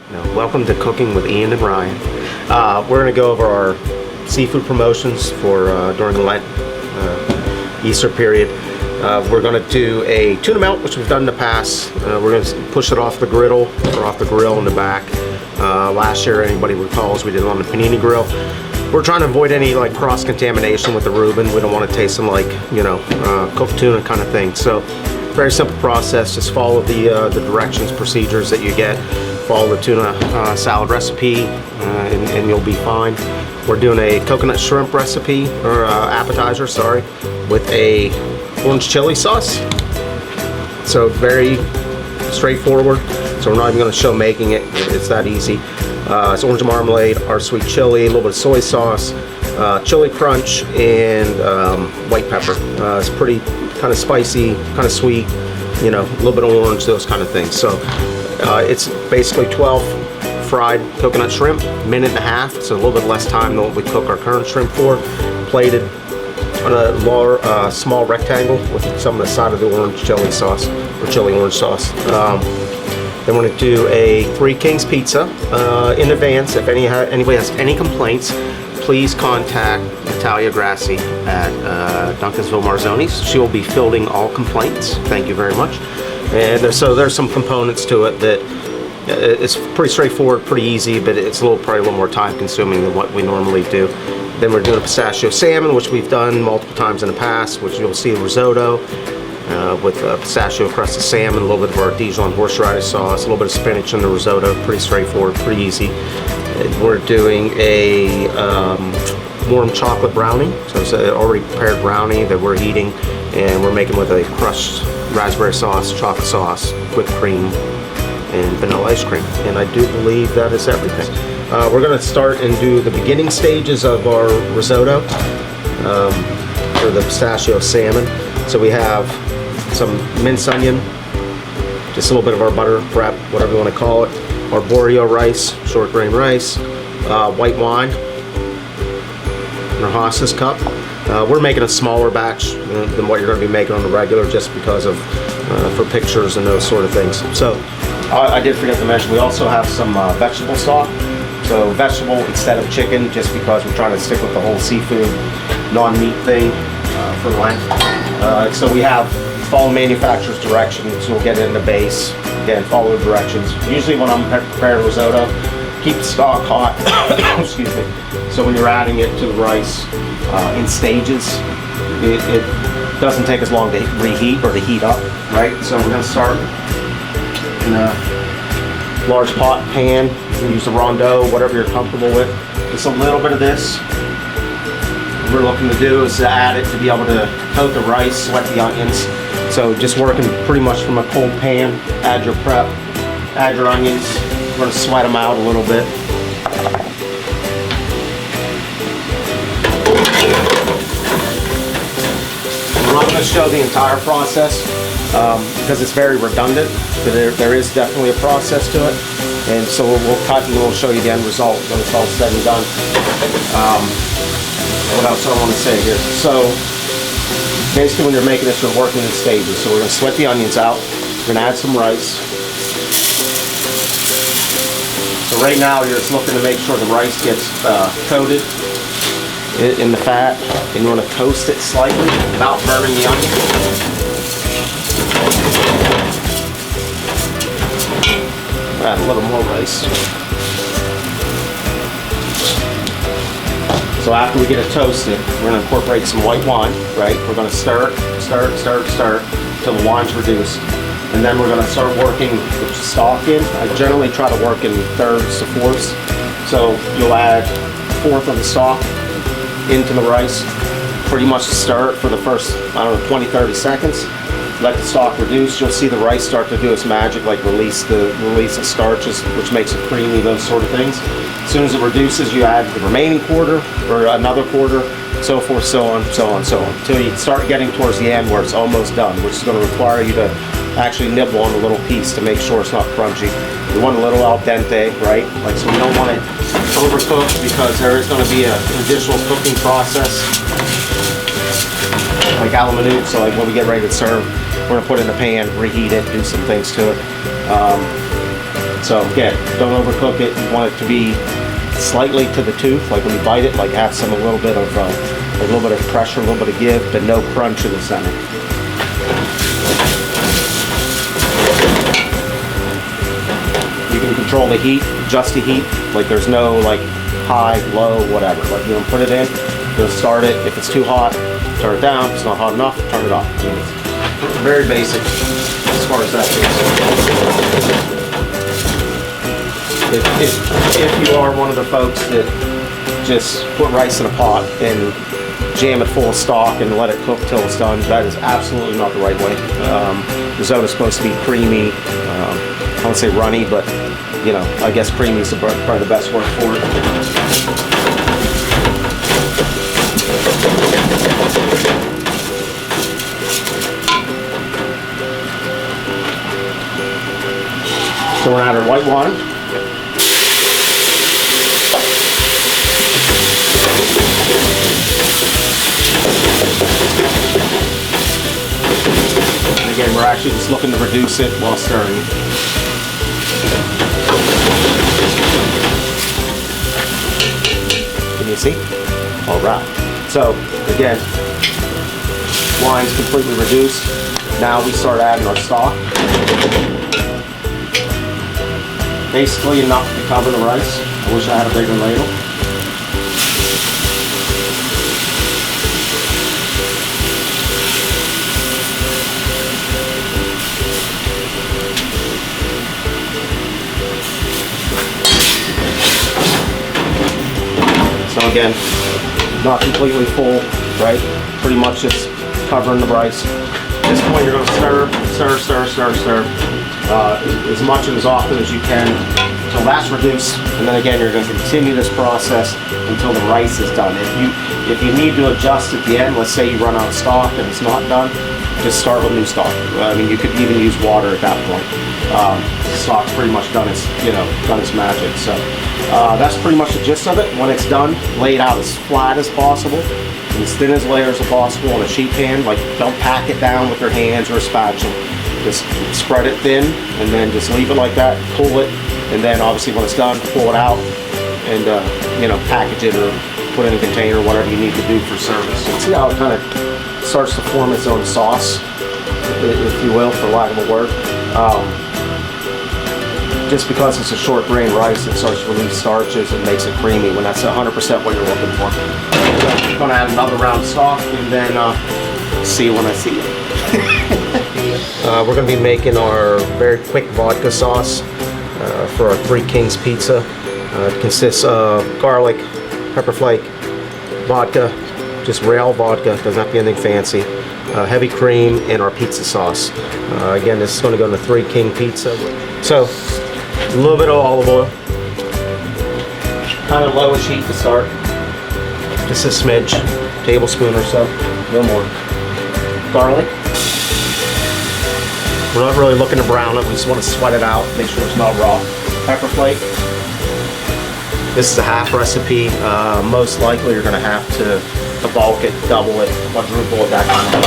Welcome to Cooking with Ian and Ryan. We're going to go over our seafood promotions for during the Lent Easter period. We're going to do a tuna melt, which we've done in the past. We're going to push it off the griddle or off the grill in the back. Last year, anybody recalls, we did it on the panini grill. We're trying to avoid any like cross-contamination with the Reuben. We don't want it tasting like, cooked tuna kind of thing. So very simple process. Just follow the directions, procedures that you get. Follow the tuna salad recipe, and you'll be fine. We're doing a coconut shrimp recipe, or appetizer, sorry, with a orange chili sauce. So very straightforward. So we're not even going to show making it. It's that easy. It's orange marmalade, our sweet chili, a little bit of soy sauce, chili crunch, and white pepper. It's pretty kind of spicy, kind of sweet, a little bit of orange, those kind of things. So it's basically 12 fried coconut shrimp, minute and a half. So a little bit less time than what we cook our current shrimp for. Plated on a small rectangle with some of the side of the orange chili sauce, or chili orange sauce. Then we're going to do a 3 Kings pizza in advance. If anybody has any complaints, please contact Natalia Grassi at Duncansville Marzonis. She will be fielding all complaints. Thank you very much. And so there's some components to it that it's pretty straightforward, pretty easy, but it's probably a little more time consuming than what we normally do. Then we're doing a pistachio salmon, which we've done multiple times in the past, which you'll see risotto with pistachio crusted salmon, a little bit of our Dijon horseradish sauce, a little bit of spinach in the risotto. Pretty straightforward, pretty easy. We're doing a warm chocolate brownie. So it's an already prepared brownie that we're heating, and we're making with a crushed raspberry sauce, chocolate sauce, whipped cream, and vanilla ice cream. And I do believe that is everything. We're going to start and do the beginning stages of our risotto for the pistachio salmon. So we have some minced onion, just a little bit of our butter prep, whatever you want to call it, our Borio rice, short grain rice, white wine, and our Haas's cup. We're making a smaller batch than what you're going to be making on the regular, just because of for pictures and those sort of things. So I did forget to mention, we also have some vegetable stock. So vegetable instead of chicken, just because we're trying to stick with the whole seafood, non-meat thing for Lent. So we have follow manufacturer's directions. So we'll get it in the base. Again, follow the directions. Usually when I'm preparing risotto, keep the stock hot. Excuse me. So when you're adding it to the rice in stages, it doesn't take as long to reheat or to heat up, right? So we're going to start in a large pot pan. You can use a rondeau, whatever you're comfortable with. Just a little bit of this. What we're looking to do is to add it to be able to coat the rice, sweat the onions. So just working pretty much from a cold pan. Add your prep, add your onions. We're going to sweat them out a little bit. I'm not going to show the entire process because it's very redundant, but there is definitely a process to it. And so we'll cut and we'll show you the end result when it's all said and done. What else do I want to say here? So basically when you're making this, you're working in stages. So we're going to sweat the onions out. We're going to add some rice. So right now you're just looking to make sure the rice gets coated in the fat, and you want to toast it slightly without burning the onion. Add a little more rice. So after we get it toasted, we're going to incorporate some white wine, right? We're going to stir it till the wine's reduced. And then we're going to start working the stock in. I generally try to work in thirds to fourths. So you'll add a fourth of the stock into the rice, pretty much stir it for the first, 20-30 seconds. Let the stock reduce. You'll see the rice start to do its magic, like release the starches, which makes it creamy, those sort of things. As soon as it reduces, you add the remaining quarter or another quarter, so forth, so on, until you start getting towards the end where it's almost done, which is going to require you to actually nibble on a little piece to make sure it's not crunchy. You want a little al dente, right? Like, so we don't want it overcooked, because there is going to be an additional cooking process, like a la minute. So like when we get ready to serve, we're going to put it in the pan, reheat it, do some things to it. So again, don't overcook it. You want it to be slightly to the tooth, like when you bite it, like have a little bit of pressure, a little bit of give, but no crunch in the center. You can control the heat, adjust the heat. Like there's no like high, low, whatever. Like you know, put it in, you'll start it. If it's too hot, turn it down. If it's not hot enough, turn it off. I mean, it's very basic as far as that goes. If you are one of the folks that just put rice in a pot and jam it full of stock and let it cook till it's done, that is absolutely not the right way. Risotto is supposed to be creamy. I won't say runny, but you know, I guess creamy is probably the best word for it. So we're gonna add our white wine. And again, we're actually just looking to reduce it while stirring. Can you see? All right. So again, wine's completely reduced. Now we start adding our stock. Basically enough to cover the rice. I wish I had a bigger ladle. So again, not completely full, right? Pretty much just covering the rice. At this point, you're going to stir as much and as often as you can until that's reduced. And then again, you're going to continue this process until the rice is done. If you need to adjust at the end, let's say you run out of stock and it's not done, just start with new stock. I mean, you could even use water at that point. Stock's pretty much done its magic. So that's pretty much the gist of it. When it's done, lay it out as flat as possible, and as thin as layers as possible on a sheet pan. Like, don't pack it down with your hands or a spatula. Just spread it thin, and then just leave it like that. Cool it, and then obviously when it's done, pull it out, and package it or put it in a container, whatever you need to do for service. So see how it kind of starts to form its own sauce, if you will, for lack of a word. Just because it's a short grain rice, it starts to release starches and makes it creamy when that's 100% what you're looking for. So I'm going to add another round of stock and then see you when I see you. We're going to be making our very quick vodka sauce for our Three Kings pizza. It consists of garlic, pepper flake, vodka, just real vodka, doesn't have to be anything fancy, heavy cream, and our pizza sauce. Again, this is going to go in the Three King pizza. So, a little bit of olive oil, kind of lowish heat to start, just a smidge, tablespoon or so, a little more. Garlic. We're not really looking to brown it, we just want to sweat it out, make sure it's not raw. Pepper flake. This is a half recipe. Most likely you're going to have to bulk it, double it, quadruple it, that kind of thing.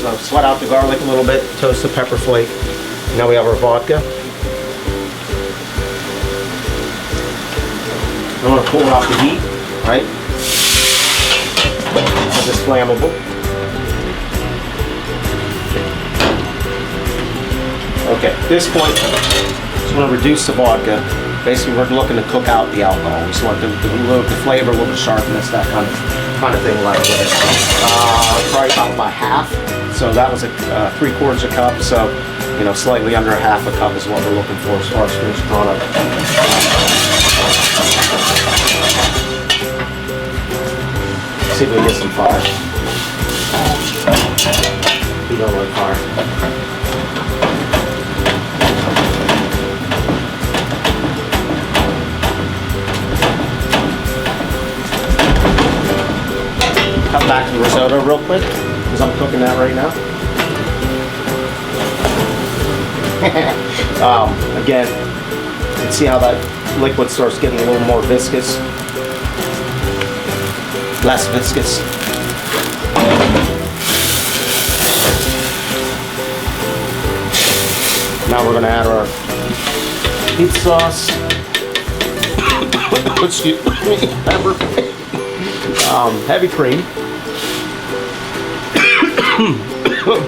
So sweat out the garlic a little bit, toast the pepper flake. Now we have our vodka. I want to pull it off the heat, right? Because it's flammable. Okay, at this point, just want to reduce the vodka. Basically, we're looking to cook out the alcohol. We just want the flavor, a little bit of sharpness, that kind of thing like that. Probably about by half. So that was a 3/4 a cup. So, slightly under a half a cup is what we're looking for as far as finished product. See if we can get some fire. We don't like fire. Cut back to the risotto real quick, because I'm cooking that right now. Again, you can see how that liquid starts getting a little more viscous. Less viscous. Now we're going to add our pizza sauce. Excuse me, pepper. Heavy cream.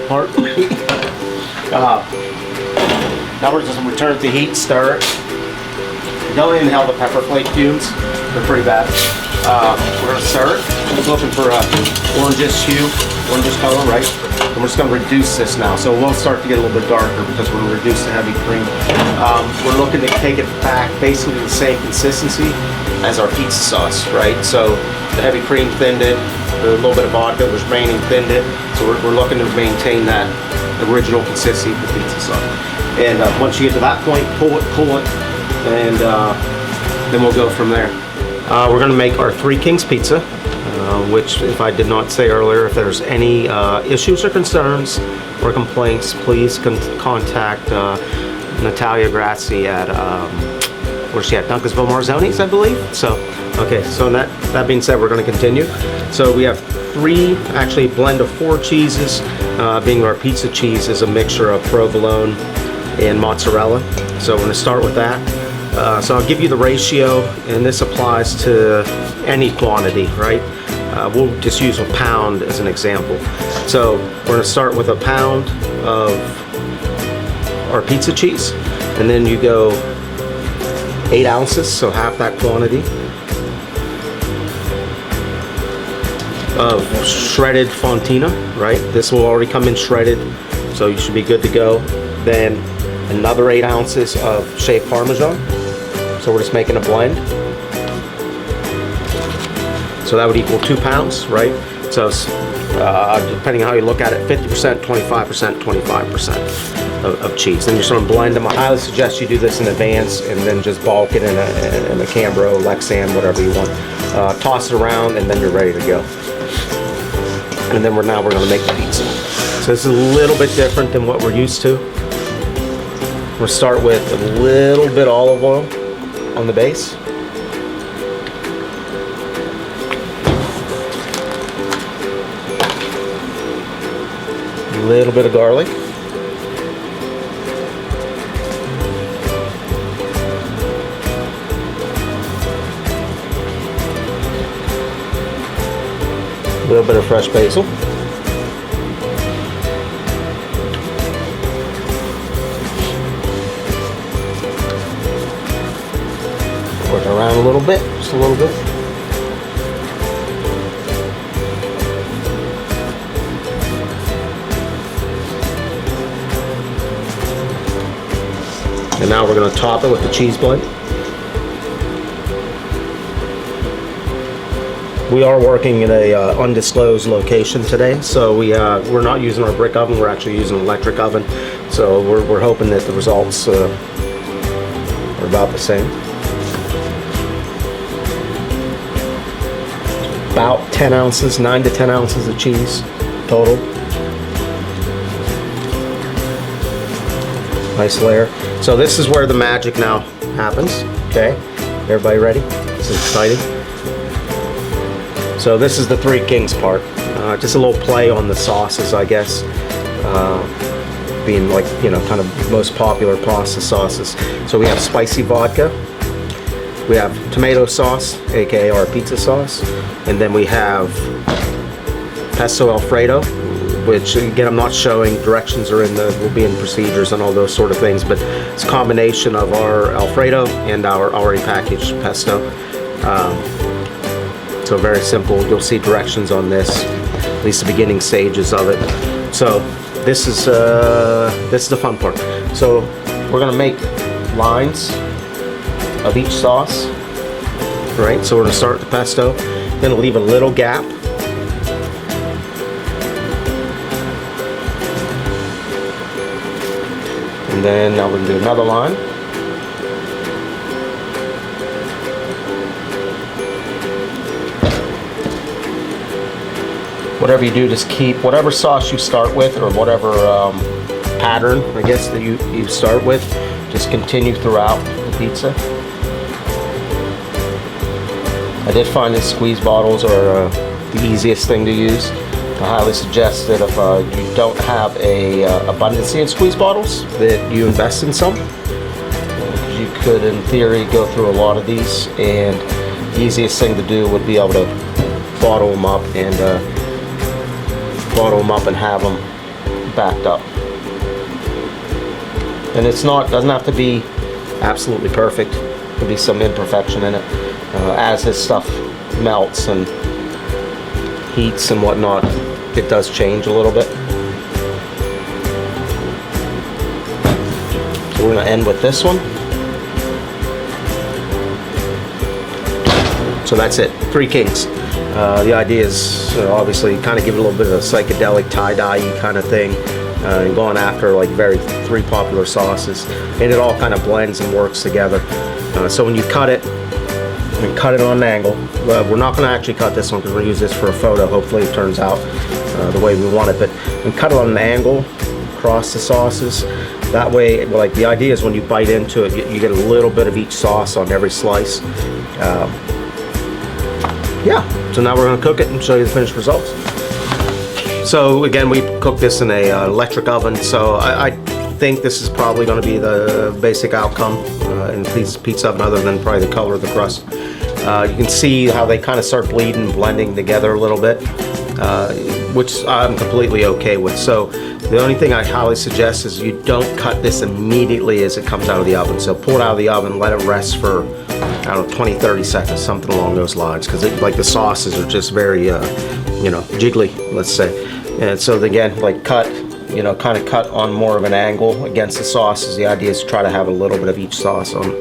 Pardon me. Now we're just going to return it to heat, stir it. Don't inhale the pepper flake fumes. They're pretty bad. We're going to stir it. We're looking for orangish hue, orangish color, right? And we're just going to reduce this now. So we'll start to get a little bit darker because we're going to reduce the heavy cream. We're looking to take it back basically the same consistency as our pizza sauce, right? So the heavy cream thinned it, a little bit of vodka was raining thinned it. So we're looking to maintain that original consistency of the pizza sauce. And once you get to that point, pull it, and then we'll go from there. We're going to make our Three Kings pizza, which, if I did not say earlier, if there's any issues or concerns or complaints, please contact Natalia Grassi at where's she at? Duncansville Marzonis, I believe. So, okay. So that being said, we're going to continue. So we have actually a blend of 4 cheeses. Being our pizza cheese is a mixture of provolone and mozzarella. So we're going to start with that. So I'll give you the ratio, and this applies to any quantity, right? We'll just use a pound as an example. So we're going to start with a pound of our pizza cheese, and then you go 8 ounces, so half that quantity of shredded fontina, right? This will already come in shredded, so you should be good to go. Then another 8 ounces of shaved Parmesan. So we're just making a blend. So that would equal 2 pounds, right? So depending on how you look at it, 50%, 25%, 25% of cheese. Then you're just going to blend them. I highly suggest you do this in advance and then just bulk it in a Cambro, Lexan, whatever you want. Toss it around, and then you're ready to go. And then we're going to make the pizza. So this is a little bit different than what we're used to. We'll start with a little bit olive oil on the base. A little bit of garlic. A little bit of fresh basil. Work around a little bit, just a little bit. And now we're going to top it with the cheese blend. We are working in a undisclosed location today, so we're not using our brick oven. We're actually using an electric oven. So we're hoping that the results are about the same. About 10 ounces, 9 to 10 ounces of cheese total. Nice layer. So this is where the magic now happens. Okay, everybody ready? This is exciting. So this is the Three Kings part. Just a little play on the sauces, I guess. Being like, kind of most popular pasta sauces. So we have spicy vodka. We have tomato sauce, aka our pizza sauce. And then we have pesto Alfredo, which again I'm not showing. Directions will be in procedures and all those sort of things, but it's a combination of our Alfredo and our already packaged pesto. So very simple. You'll see directions on this, at least the beginning stages of it. So this is the fun part. So we're gonna make lines of each sauce, right? So we're gonna start with the pesto, then leave a little gap. And then now we're gonna do another line. Whatever you do, just keep whatever sauce you start with, or whatever pattern, I guess, that you start with, just continue throughout the pizza. I did find that squeeze bottles are the easiest thing to use. I highly suggest that if you don't have a abundance of squeeze bottles, that you invest in some. You could, in theory, go through a lot of these, and the easiest thing to do would be able to bottle them up and have them backed up. And doesn't have to be absolutely perfect. There could be some imperfection in it. As this stuff melts and heats and whatnot, it does change a little bit. So we're going to end with this one. So that's it, 3 Kings. The idea is obviously kind of give it a little bit of a psychedelic tie-dye kind of thing, and going after like 3 popular sauces, and it all kind of blends and works together. So when you cut it, cut it on an angle. We're not going to actually cut this one because we're going to use this for a photo. Hopefully it turns out the way we want it, but we cut it on an angle across the sauces. That way, like, the idea is when you bite into it, you get a little bit of each sauce on every slice. Yeah, so now we're going to cook it and show you the finished results. So again, we cooked this in a electric oven, so I think this is probably going to be the basic outcome in pizza oven, other than probably the color of the crust. You can see how they kind of start bleeding, blending together a little bit, which I'm completely okay with. So the only thing I highly suggest is you don't cut this immediately as it comes out of the oven. So pull it out of the oven, let it rest for, I don't know, 20-30 seconds, something along those lines, because like the sauces are just very jiggly, let's say. And so again, like kind of cut on more of an angle against the sauces. The idea is to try to have a little bit of each sauce on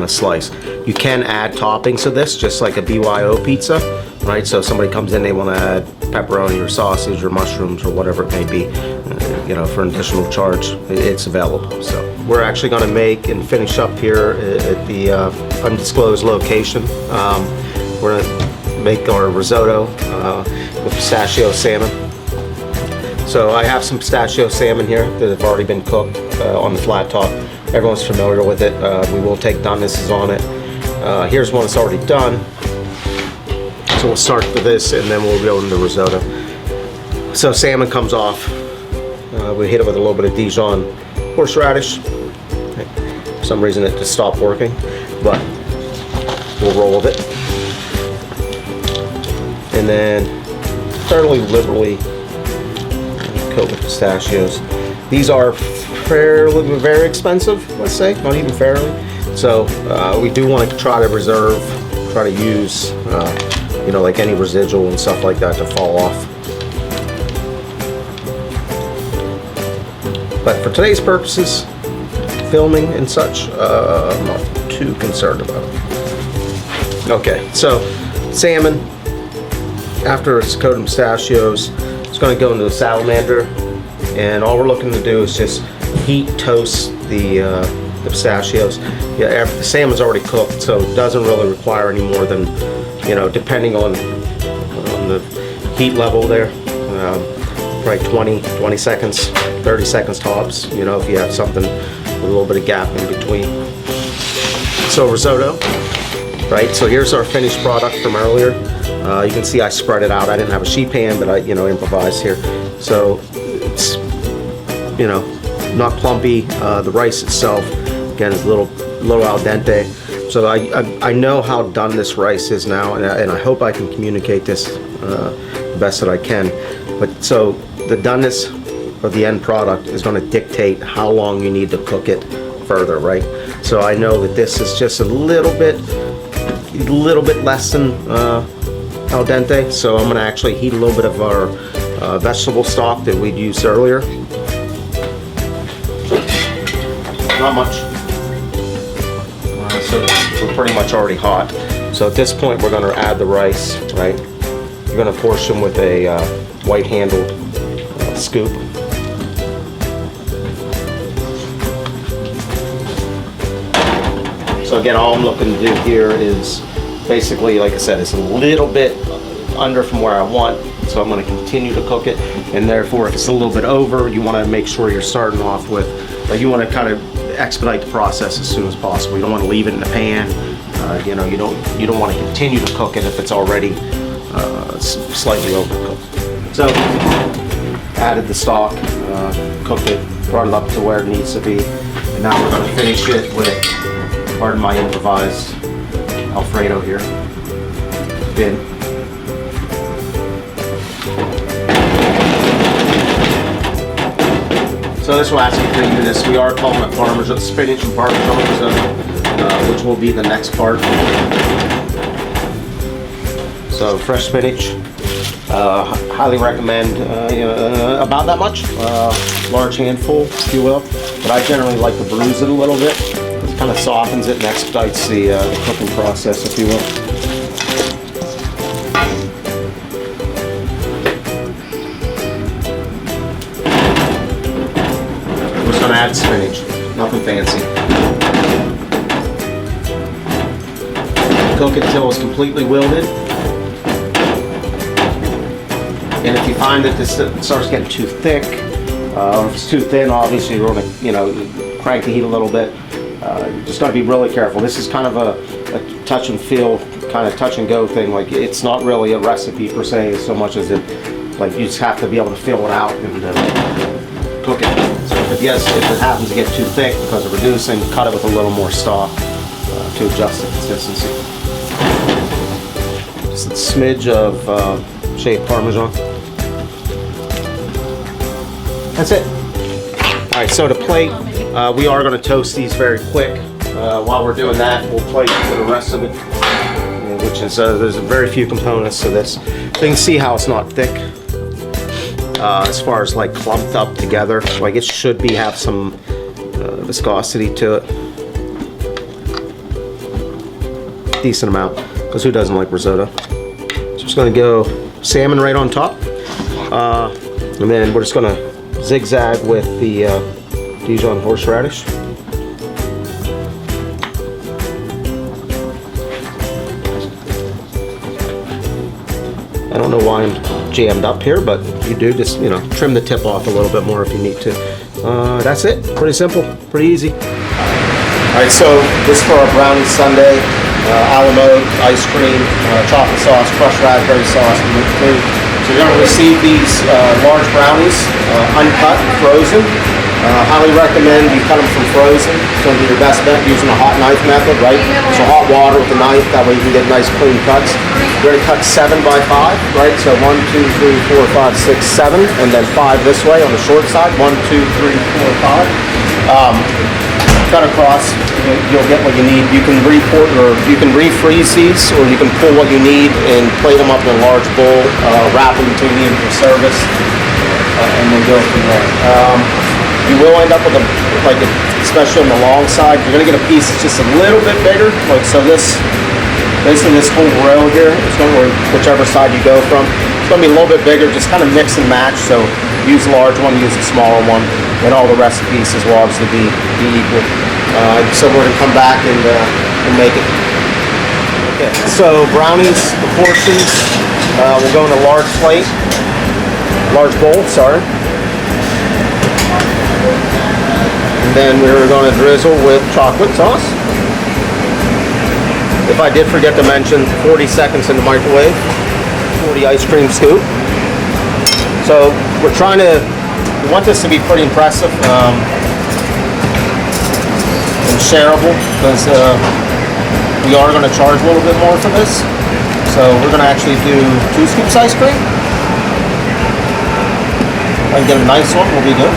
a slice. You can add toppings to this, just like a BYO pizza, right? So if somebody comes in, they want to add pepperoni or sausage or mushrooms or whatever it may be, for an additional charge, it's available. So we're actually going to make and finish up here at the undisclosed location. We're going to make our risotto with pistachio salmon. So I have some pistachio salmon here that have already been cooked on the flat top. Everyone's familiar with it. We will take donenesses on it. Here's one that's already done. So we'll start with this and then we'll go into the risotto. So salmon comes off. We hit it with a little bit of Dijon horseradish. For some reason it just stopped working, but we'll roll with it. And then fairly liberally coat with pistachios. These are very expensive, let's say, not even fairly. So we do want to try to use, like any residual and stuff like that to fall off. But for today's purposes, filming and such, I'm not too concerned about it. Okay, so salmon, after it's coated in pistachios, it's going to go into the salamander, and all we're looking to do is just heat toast the pistachios. Yeah, the salmon's already cooked, so it doesn't really require any more than, depending on the heat level there, probably 20 seconds, 30 seconds tops, if you have something with a little bit of gap in between. So risotto, right? So here's our finished product from earlier. You can see I spread it out. I didn't have a sheet pan, but I, improvised here. So it's, not clumpy. The rice itself, again, is a little al dente. So I know how done this rice is now, and I hope I can communicate this the best that I can. But so the doneness of the end product is going to dictate how long you need to cook it further, right? So I know that this is just a little bit less than al dente. So I'm going to actually heat a little bit of our vegetable stock that we'd used earlier. Not much. So we're pretty much already hot. So at this point, we're going to add the rice, right? You're going to portion with a white-handled scoop. So again, all I'm looking to do here is basically, like I said, it's a little bit under from where I want. So I'm going to continue to cook it, and therefore, if it's a little bit over, you want to make sure you're starting off with, you want to kind of expedite the process as soon as possible. You don't want to leave it in the pan. You don't want to continue to cook it if it's already slightly overcooked. So, added the stock, cooked it, brought it up to where it needs to be, and now we're going to finish it with, pardon my improvised Alfredo here, bin. So this will actually bring to this. We are calling it Parmesan spinach and Parmesan, which will be the next part. So fresh spinach, highly recommend about that much, large handful, if you will. But I generally like to bruise it a little bit. It kind of softens it and expedites the cooking process, if you will. Gonna add spinach, nothing fancy. Cook it until it's completely wilted. And if you find that this starts getting too thick, or if it's too thin, obviously you're gonna, crank the heat a little bit. Just gotta be really careful. This is kind of a touch and feel, kind of touch and go thing. Like, it's not really a recipe per se, so much as it, like, you just have to be able to feel it out and cook it. So if it happens to get too thick because of reducing, cut it with a little more stock to adjust the consistency. Just a smidge of shaved Parmesan. That's it. All right, so to plate, we are going to toast these very quick. While we're doing that, we'll plate for the rest of it, which is, there's very few components to this. So you can see how it's not thick. As far as like clumped up together, like it should have some viscosity to it, decent amount, because who doesn't like risotto? So just going to go salmon right on top, and then we're just going to zigzag with the Dijon horseradish. I don't know why I'm jammed up here, but you do just, trim the tip off a little bit more if you need to. That's it. Pretty simple, pretty easy. All right, so this is for our brownie sundae, a la mode, ice cream, chocolate sauce, crushed raspberry sauce, and whipped cream. So you're going to receive these large brownies, uncut, frozen. Highly recommend you cut them from frozen. It's going to be your best bet using a hot knife method, right? So hot water with the knife, that way you can get nice clean cuts. We're going to cut 7 by 5, right? So 1, 2, 3, 4, 5, 6, 7, and then 5 this way on the short side. 1, 2, 3, 4, 5. Cut across, you'll get what you need. You can refreeze these, or you can pull what you need and plate them up in a large bowl, wrap them until you need them for service, and then go from there. You will end up with especially on the long side, you're going to get a piece that's just a little bit bigger. Like, so basically this whole row here, it's going to, whichever side you go from, it's going to be a little bit bigger, just kind of mix and match. So use a large one, use a smaller one, and all the rest of the pieces will obviously be equal. So we're going to come back and make it. Okay, so brownies, the portions, will go in a large bowl, sorry. And then we're going to drizzle with chocolate sauce. If I did forget to mention, 40 seconds in the microwave, 40 ice cream scoop. So we want this to be pretty impressive and shareable, because we are going to charge a little bit more for this. So we're going to actually do 2 scoops ice cream. If I can get a nice one, we'll be good.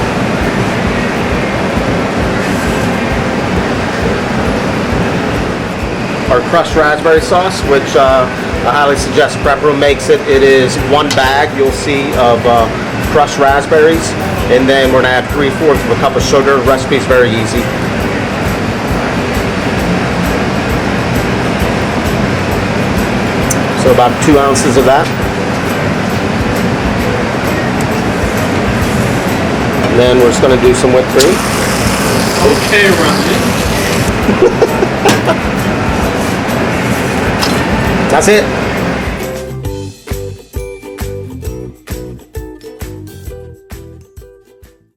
Our crushed raspberry sauce, which I highly suggest Prep Room makes it. It is 1 bag, you'll see, of crushed raspberries, and then we're going to add 3/4 of a cup of sugar. The recipe is very easy. So about 2 ounces of that. And then we're just going to do some whipped cream. Okay, Ronnie. That's it.